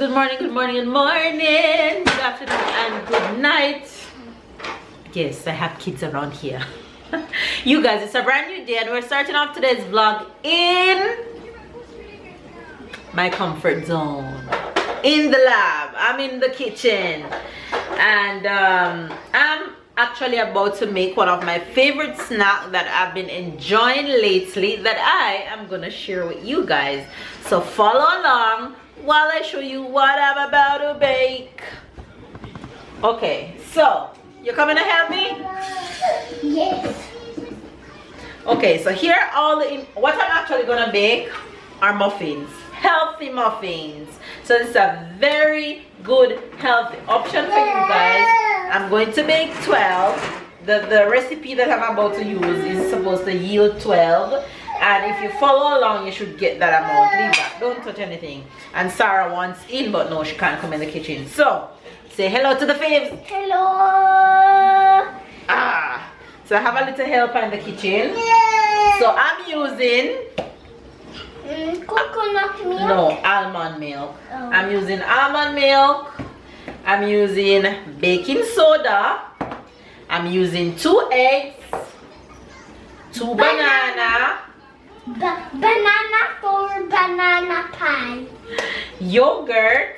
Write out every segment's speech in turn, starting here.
good morning, good morning, good morning, good afternoon, and good night. Yes, I have kids around here. You guys, it's a brand new day, and we're starting off today's vlog in my comfort zone, in the lab. I'm in the kitchen, and I'm actually about to make one of my favorite snacks that I've been enjoying lately that I am gonna share with you guys. So follow along while I show you what I'm about to bake. Okay, so you coming to help me? Yes. Okay, so here are all the what I'm actually gonna bake are muffins, healthy muffins. So this is a very good healthy option for you guys. I'm going to bake 12. The recipe that I'm about to use is supposed to yield 12. And if you follow along, you should get that amount. Leave that. Don't touch anything. And Sarah wants in, but no, she can't come in the kitchen. So, say hello to the faves. Hello. So I have a little helper in the kitchen. So I'm using coconut milk. No, almond milk. Oh. I'm using almond milk. I'm using baking soda. I'm using 2 eggs, 2 banana, Banana for banana pie. yogurt,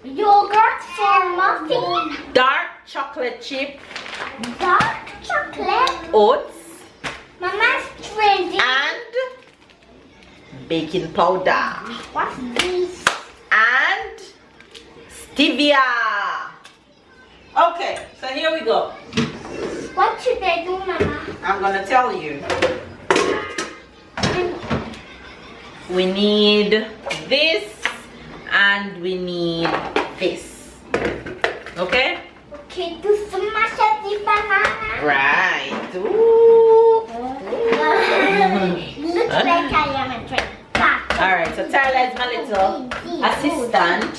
For muffin. dark chocolate chip, Dark chocolate. oats, Mama's ready. and baking powder, What's this? and stevia. Okay, so here we go. What should I do, Mama? I'm gonna tell you. We need this and we need this. Okay? Okay, to smash up the banana. Right. Ooh. Looks like I am a drink. Alright, so Tyler is my little assistant.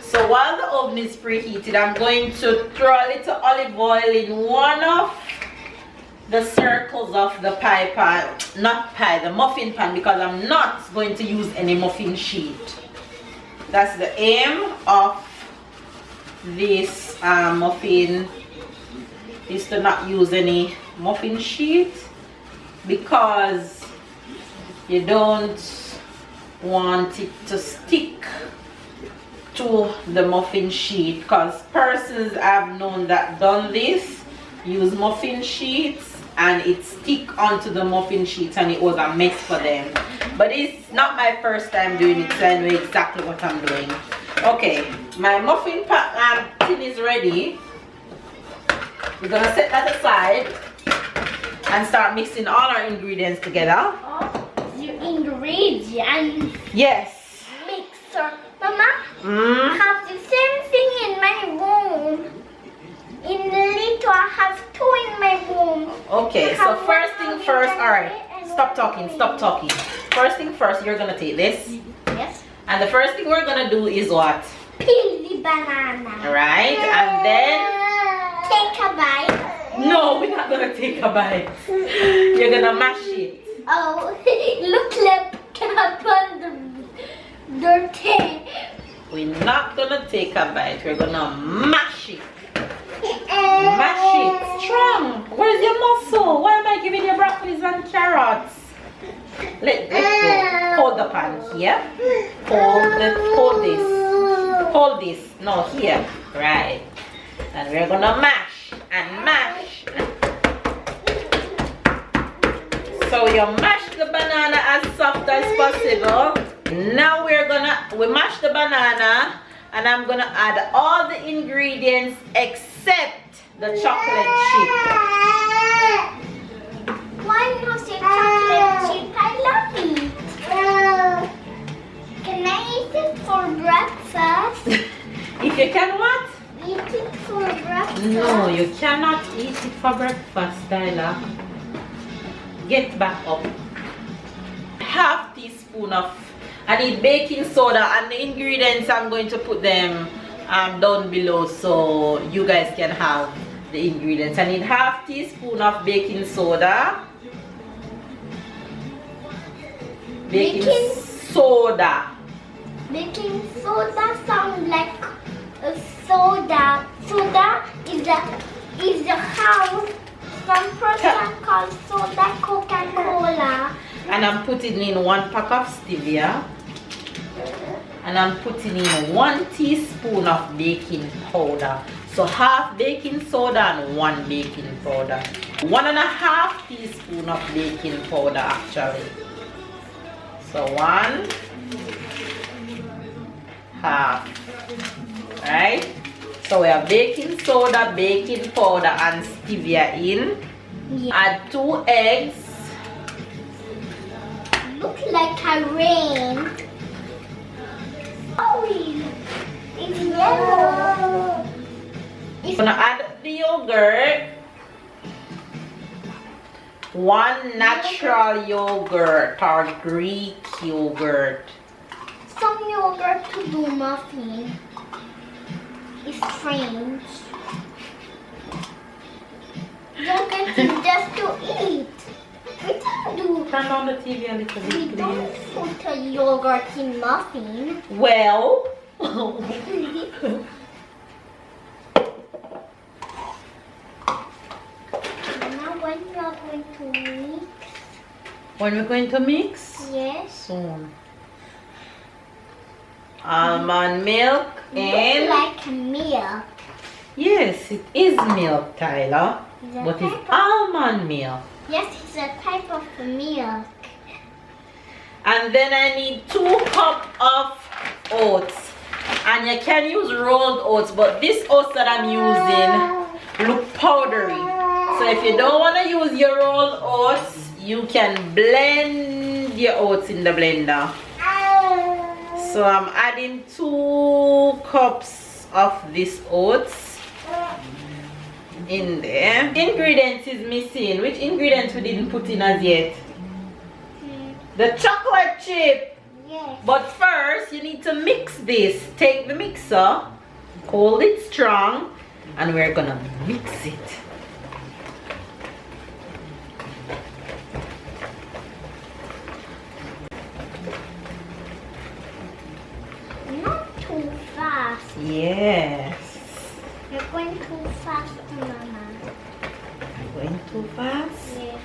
So while the oven is preheated, I'm going to throw a little olive oil in one of the circles of the pie pan, the muffin pan, because I'm not going to use any muffin sheet. That's the aim of this muffin, is to not use any muffin sheet, because you don't want it to stick to the muffin sheet, because persons I've known that done this use muffin sheets and it stick onto the muffin sheets and it was a mess for them. But it's not my first time doing it, so I know exactly what I'm doing. Okay, my muffin tin is ready. We're gonna set that aside and start mixing all our ingredients together. Your ingredients. Yes. Mixer. Mama, I have the same thing in my room. In the little, I have 2 in my room. Okay, so first thing first, alright, stop talking. First thing first, you're gonna take this. Yes. And the first thing we're gonna do is what? Peel the banana. Alright, and then... Take a bite. No, we're not gonna take a bite. You're gonna mash it. Oh, look like cap on the dirty. We're not gonna take a bite, we're gonna mash it. Mash it strong. Where's your muscle? Why am I giving you broccolis and carrots? Let's go. Hold the pan here. Hold this. No, here. Right. And we're gonna mash and mash. So you mash the banana as soft as possible. Now we mash the banana, and I'm gonna add all the ingredients except the chocolate chip. Why not say chocolate chip? I love it. Can I eat it for breakfast? If you can what? Eat it for breakfast? No, you cannot eat it for breakfast, Tyler. Get back up. Half teaspoon of, I need baking soda, and the ingredients I'm going to put them down below so you guys can have the ingredients. I need half teaspoon of baking soda, Baking soda. Baking soda sounds like a soda. Soda is the house. Some person called soda Coca-Cola. And I'm putting in 1 pack of stevia. And I'm putting in 1 teaspoon of baking powder. So half baking soda and 1 baking powder. 1.5 teaspoon of baking powder actually. So 1/2. Right? So we have baking soda, baking powder, and stevia in. Yeah. Add 2 eggs. Looks like a rain. Oh, it's yellow. I'm gonna add the yogurt. 1 natural yogurt or Greek yogurt. Some yogurt to do muffin. It's strange. Yogurt is just to eat. We don't do. Turn on the TV a little We bit, don't please. put a yogurt in muffin. Well, Now when we are going to mix, when we're going to mix? yes, Soon. Almond milk looks and like milk. yes, it is milk, Tyler, Is a but it's type of- almond milk. Yes, it's a type of milk. And then I need 2 cups of oats, and you can use rolled oats, but this oats that I'm using look powdery. So if you don't want to use your rolled oats, you can blend your oats in the blender. So I'm adding 2 cups of this oats in there. Ingredients is missing. Which ingredients we didn't put in as yet? The chocolate chip. Yes. But first you need to mix this. Take the mixer, hold it strong, and we're gonna mix it. Not too fast. Yes. You're going too fast, Mama. Going too fast. Yes.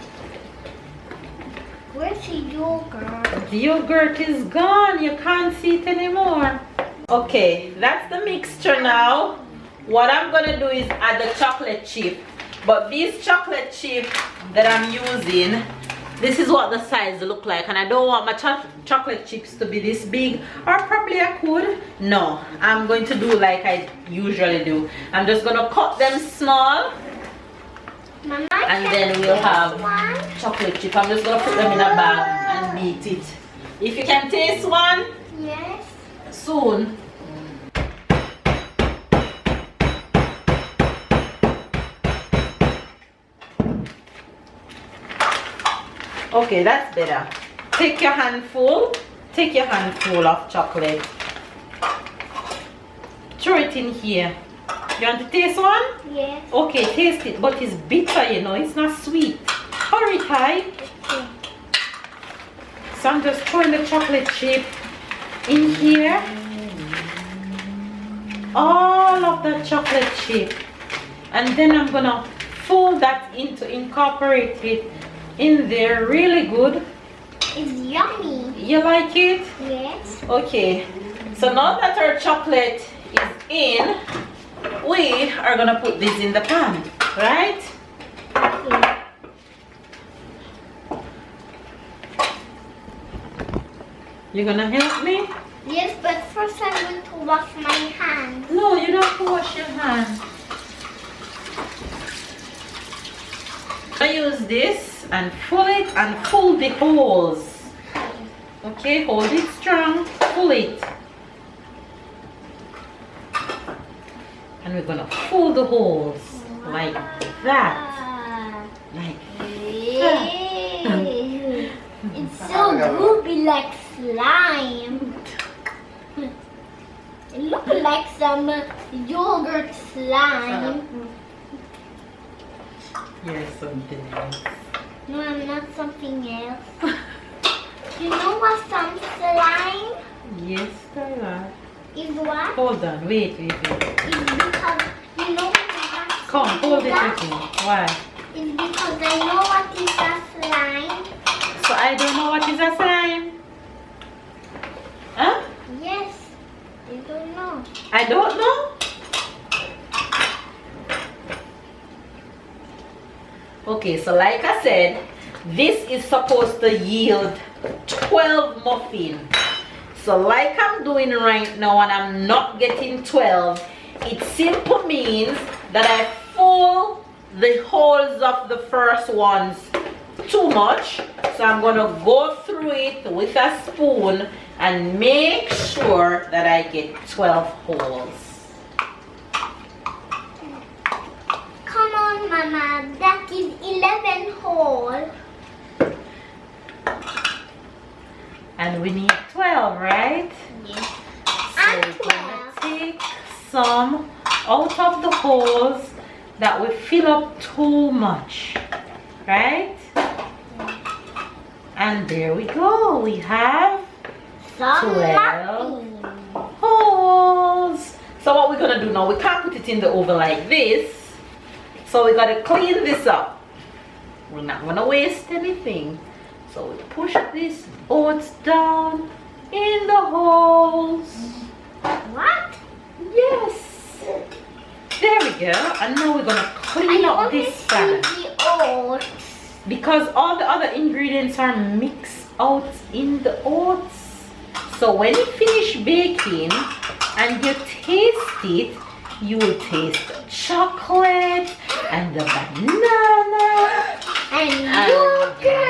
Where's the yogurt? The yogurt is gone. You can't see it anymore. Okay, that's the mixture now. What I'm gonna do is add the chocolate chip. But these chocolate chip that I'm using, this is what the size look like, and I don't want my chocolate chips to be this big, or probably I could. No, I'm going to do like I usually do. I'm just gonna cut them small, Mama, and can then we'll I have taste one? chocolate chip. I'm just gonna put them in a bag and beat it. If you can taste one, Yes. soon. Okay, that's better. Take your handful of chocolate. Throw it in here. You want to taste one? Yes. Okay, taste it, but it's bitter, you know, it's not sweet. Hurry, Ty. Okay. So I'm just throwing the chocolate chip in here. All of the chocolate chip. And then I'm gonna fold that into, incorporate it in there really good. It's yummy. You like it? Yes. Okay. So now that our chocolate is in, we are gonna put this in the pan, right? Okay. You're gonna help me? Yes, but first I'm going to wash my hands. No, you don't have to wash your hands. I use this and pull it and pull the holes. Okay, hold it strong, pull it. And we're gonna pull the holes like that. Like Yay. It's so goopy like slime. It looks like some yogurt slime. Here's something else. No, I'm not something else. You know what some slime Yes, Tyler. is what? Hold on, wait. It's because you know what Come, hold it with me. Why? It's because I know what is a slime. So I don't know what is a slime. Huh? Yes, you don't know. I don't know. Okay, so like I said, this is supposed to yield 12 muffins. So like I'm doing right now and I'm not getting 12, it simply means that I fill the holes of the first ones too much. So I'm going to go through it with a spoon and make sure that I get 12 holes. Come on, Mama. That is 11 holes. And we need 12, right? Yes. So we're gonna take some out of the holes that we fill up too much, right? And there we go. We have Some 12 muffins. holes. So what we're gonna do now, we can't put it in the oven like this. So we gotta clean this up. We're not gonna waste anything. So we push this oats down in the holes. What? Yes. There we go. And now we're gonna clean up this pan. The oats. Because all the other ingredients are mixed out in the oats. So when you finish baking and you taste it, you will taste the chocolate and the banana And yogurt.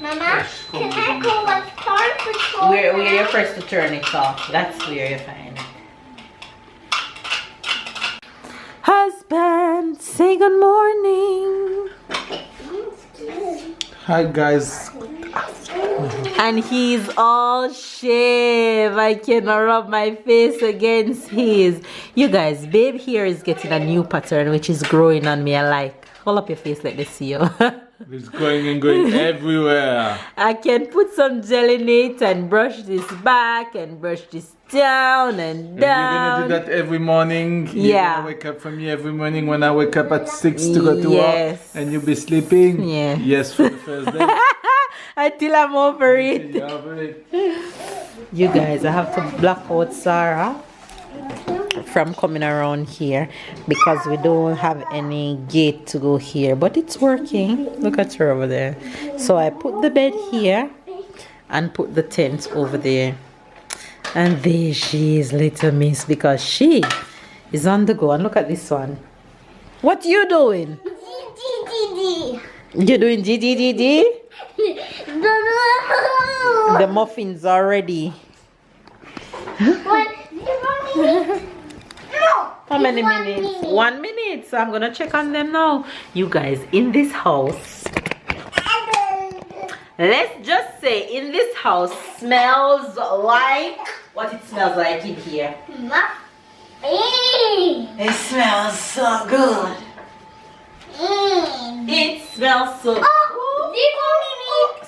Mama, can I go with Paw Patrol? Where you're first to turn it off. That's where you find it. Husband, say good morning. Hi guys. And he's all shave. I cannot rub my face against his. You guys, babe here is getting a new pattern which is growing on me. I like. Hold up your face, let me see you. It's going and going everywhere. I can put some gel in it and brush this back and brush this down and down. And you're gonna do that every morning. You're Yeah. gonna wake up for me every morning when I wake up at 6 to go to Yes. work, and you'll be sleeping. Yeah. Yes, for the first day. Until I'm over it. You're over it. You guys, I have to block out Sarah from coming around here because we don't have any gate to go here, but it's working. Look at her over there. So I put the bed here and put the tent over there, and there she is, little miss, because she is on the go. And look at this one. What you doing? You doing GGGG? The muffins are ready. How many minutes? 1 minute. So I'm gonna check on them now. You guys, in this house, let's just say in this house smells like what it smells like in here. It smells so good. It smells so good.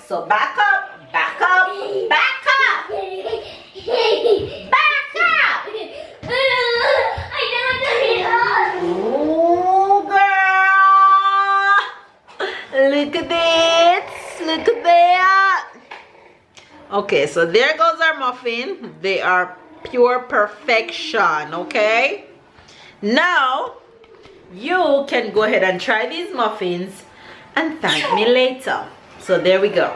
So back up, back up, back up, back up. Ooh, girl. Look at this. Look at that. Okay, so there goes our muffin. They are pure perfection, okay? Now, you can go ahead and try these muffins and thank me later. So there we go.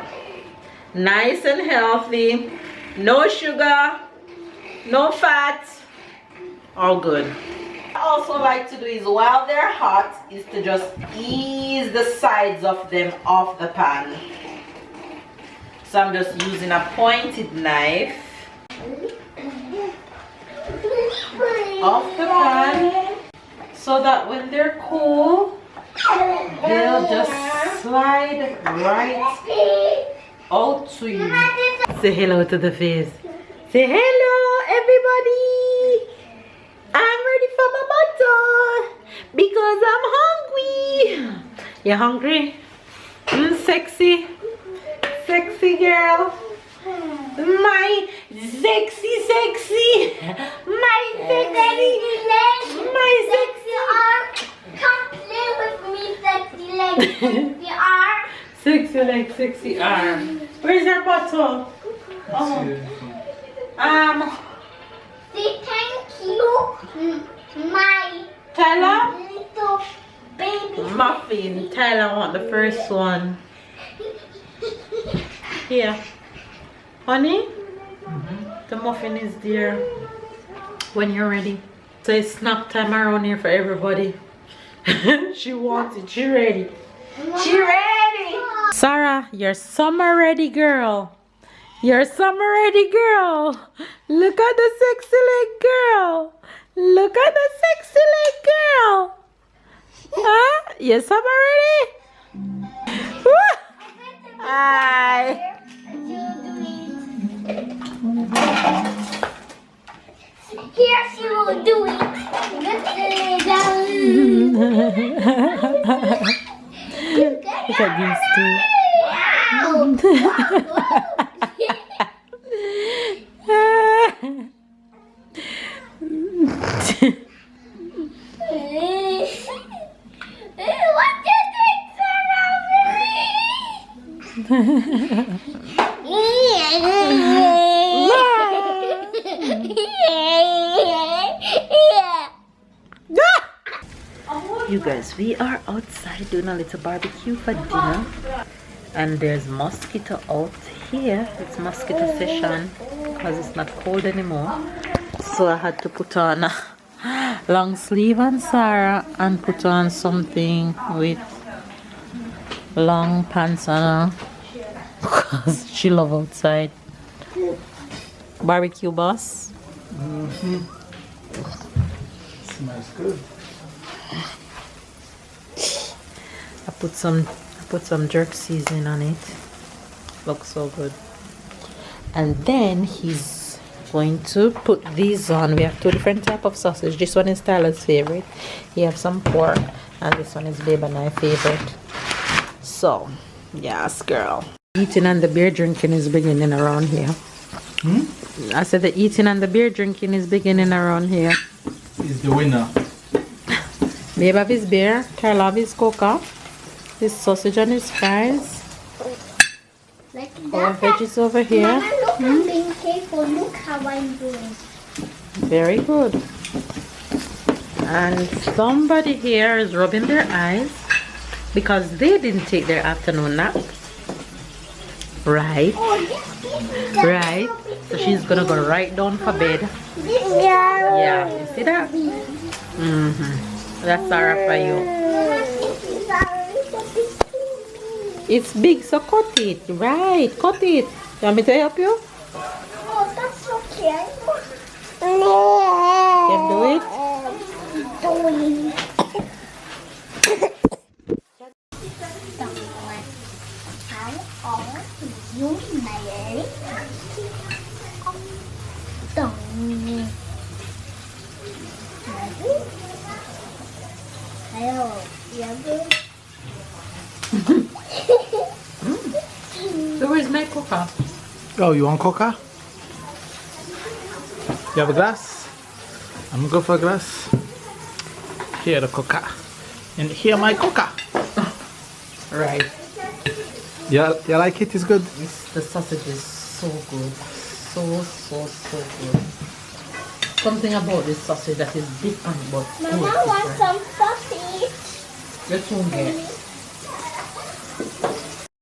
Nice and healthy. No sugar, no fat. All good. What I also like to do is while they're hot is to just ease the sides of them off the pan. So I'm just using a pointed knife off the pan so that when they're cool, they'll just slide right out to you. Say hello to the face. Say hello, everybody. I'm ready for my butter because I'm hungry. You hungry? sexy. Sexy girl. My sexy. My sexy. My sexy arm. Come play with me, sexy legs, sexy arm. Sexy leg, sexy arm. Where's your bottle? Oh. Say thank you, my Tyler? little baby. Muffin. Tyler want the first one. Here. Honey? The muffin is there when you're ready. So it's snack time around here for everybody. She wants it. She ready. She ready. Sarah, you're summer ready, girl. You're summer ready, girl. Look at the sexy leg, girl. Look at the sexy leg, girl. Huh? You're summer ready? Woo! Hi. Here she will do it. Look at these two. What do you think, You guys, we are outside doing a little barbecue for dinner, and there's mosquito out here. It's mosquito session because it's not cold anymore, so I had to put on a long sleeve on Sarah and put on something with long pants on her because she love outside. Barbecue boss. Smells good. I put some jerk seasoning on it. Looks so good. And then he's going to put these on. We have two different type of sausage. This one is Tyler's favorite. He have some pork, and this one is Babe and I favorite. So, yes, girl. Eating and the beer drinking is beginning around here. I said the eating and the beer drinking is beginning around here. He's the winner. Babe have his beer, Tyler have his coca, his sausage and his fries. Like Our that. veggies over here. Mama, look, I'm being careful. Look how I'm doing. Very good. And somebody here is rubbing their eyes because they didn't take their afternoon nap. Right? Oh, this is Right? So she's gonna go right down for bed. Yeah, you see that? That's Sarah for you. It's big, so cut it. Right, cut it. You want me to help you? Oh, that's okay. Can do it? Doing. So where's my coca? Oh, you want coca? You have a glass? I'm gonna go for a glass. Here the coca. And here my coca. Right. Yeah, you like it? It's good. The sausage is so good. So good. Something about this sausage that is different but Mama wants some sausage. Let's get.